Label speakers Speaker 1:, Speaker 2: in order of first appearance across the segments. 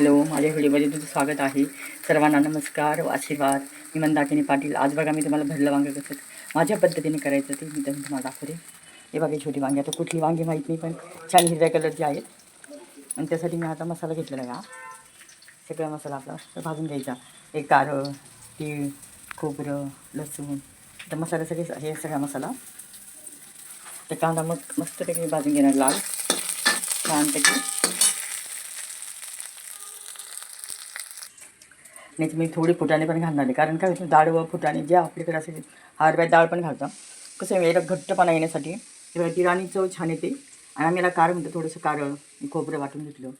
Speaker 1: Hello, माझ्या व्हिडिओमध्ये तुझं स्वागत आहे. सर्वांना नमस्कार व आशीर्वाद. मी मंदाकिनी पाटील. आज बघा मी तुम्हाला भरलं वांगे कसं माझ्या पद्धतीने करायचं ते मी तुम्हाला दाखवते. हे बघा छोटी वांगी, आता कुठली वांगी माहीत नाही पण छान हिरव्या कलरची आहेत. आणि त्यासाठी मी आता मसाला घेतलेला आहे. सगळा मसाला आपला भाजून घ्यायचा. एक कारं, तीळ, खोबरं, लसूण, तर मसाला सगळे हे सगळा मसाला. तर कांदा मग मस्तपैकी भाजून घेणार लाल छानपैकी. नाही तर मी थोडी फुटाणे पण घालणार आहे, कारण काय होतं डाळ व फुटाणे जे आपल्याकडे असेल हरभरा डाळ पण घालतो. कसं आहे एक घट्टपणा येण्यासाठी तेव्हा ती राणी चव छान येते. आणि आम्ही याला कारं म्हणतो, थोडंसं कारं खोबरं वाटून घेतलं.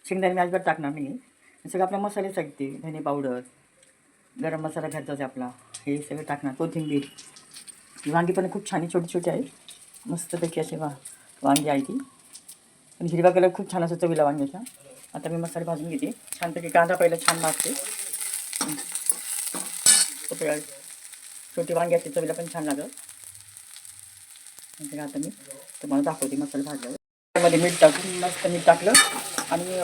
Speaker 1: शेंगदाणे मी अजिबात टाकणार नाही. सगळं आपल्या मसाले साहित्य, धने पावडर, गरम मसाला घ्यायचा आहे आपला, हे सगळं टाकणार. कोथिंबीर. वांगी पण खूप छान छोटी छोटी आहे, मस्तपैकी असे वांगी आहे ती. पण हिरवा कलर खूप छान असं चवीला वांग्याचा. आता मी मसाले भाजून घेते छानपैकी. कांदा पहिला छान भाजते. छोटी वांगी असते चवीला पण छान लागत. आता मी तुम्हाला दाखवते मसाला भाजल्यावर. त्यामध्ये मीठ टाकून मस्त मीठ टाकलं आणि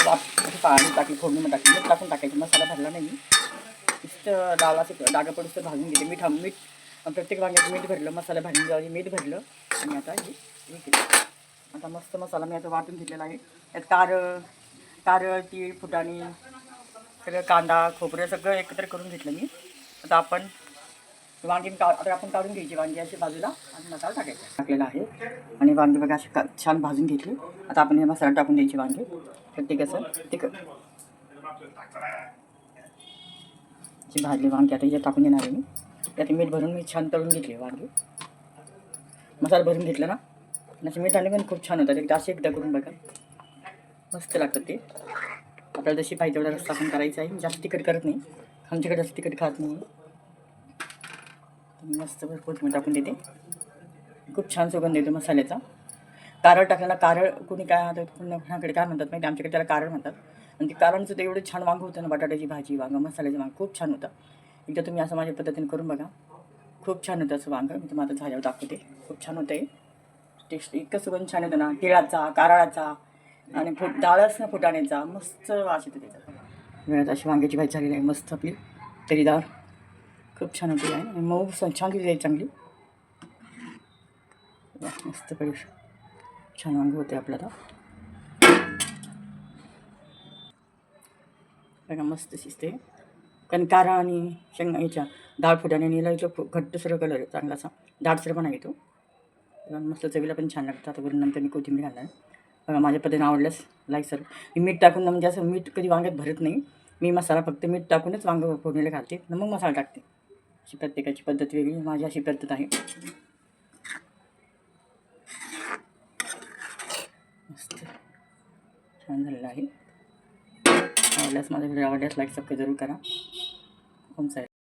Speaker 1: पाणी टाकली, फोडणीमध्ये टाकली, मीठ टाकून टाकायचं. मसाला भरला नाही, नुसतं डाळ असं डागा पडूस तर भाजून घेते. मीठ प्रत्येक वांग्यात मीठ भरलं, मसाला भाजून जावी मीठ भरलं. आणि आता हे केलं. आता मस्त मसाला मी आता वाटून घेतलेला आहे. त्यात कारळ, तीळ, फुटाणे, सगळं कांदा, खोबरं सगळं एकत्र करून घेतलं मी. आता आपण वांगी आता आपण काढून घ्यायची वांगी अशी बाजूला आणि मसाला टाकलेला आहे. आणि वांगी बघा अशी छान भाजून घेतली. आता आपण हे मसाला टाकून द्यायची वांगी प्रत्येक असं तिखट भाजली वांगी. आता याच्यात टाकून देणार आहे मी. त्यात मीठ भरून मी छान तळून घेतली वांगी. मसाला भरून घेतला ना, आणि मीठाने पण खूप छान होतात. एकदा करून बघा, मस्त लागतं ते. आपल्याला जशी पाहिजे तेवढा रस्ता पण करायचा आहे. जास्त तिखट करत नाही, आमच्याकडे जास्त तिखट खात नाही. मस्त भरपूर मी टाकून देते. खूप छान सुगंध येतो मसाल्याचा. कारळ टाकल्याला, कारळ कोणी काय आता पुण्याकडे काय म्हणतात माहिती, आमच्याकडे त्याला कारळ म्हणतात. आणि ते कारळांचं ते एवढं छान वांग होतं ना, बटाट्याची भाजी वांग मसाल्याचं वांग खूप छान होतं. एकदा तुम्ही असं माझ्या पद्धतीने करून बघा, खूप छान होतं असं वांग. मी तुम्हाला आता झाल्यावर दाखवते. खूप छान होतं आहे. टेस्ट इतकं सुगंध छान येतं ना, तिळाचा, कारळाचा आणि डाळच ना फुटाण्याचा, मस्त वास येतो त्याचा. वेळात अशी वांग्याची भाजी झालेली आहे मस्त आपली तरीदार. खूप छान होती आहे. मऊ छान दिली आहे चांगली. मस्त पैसे छान वांगे होते आपल्याला. बघा मस्त शिजते. कारण कारळा आणि याच्या डाळ फुटाणे आणि घट्टसर कलर आहे चांगला असा, दाटसरपणा येतो. मस्त चवीला पण छान लागतं. आता वरून नंतर मी कोथिंबीर घालणार. बघा माझ्या पद्धतीने आवडल्यास लाईक सर. मी मीठ टाकून म्हणजे असं मीठ कधी वांग्यात भरत नाही. मी मसाला फक्त मीठ टाकूनच वांगं फोडणीला घालते, मग मसाला टाकते. अशी प्रत्येकाची पद्धत वेगळी, माझी अशी पद्धत आहे. मस्त छान झालेलं आहे. आवडल्यास माझ्या व्हिडिओ आवडल्यास लाईक सबस्क्राईब जरूर करा.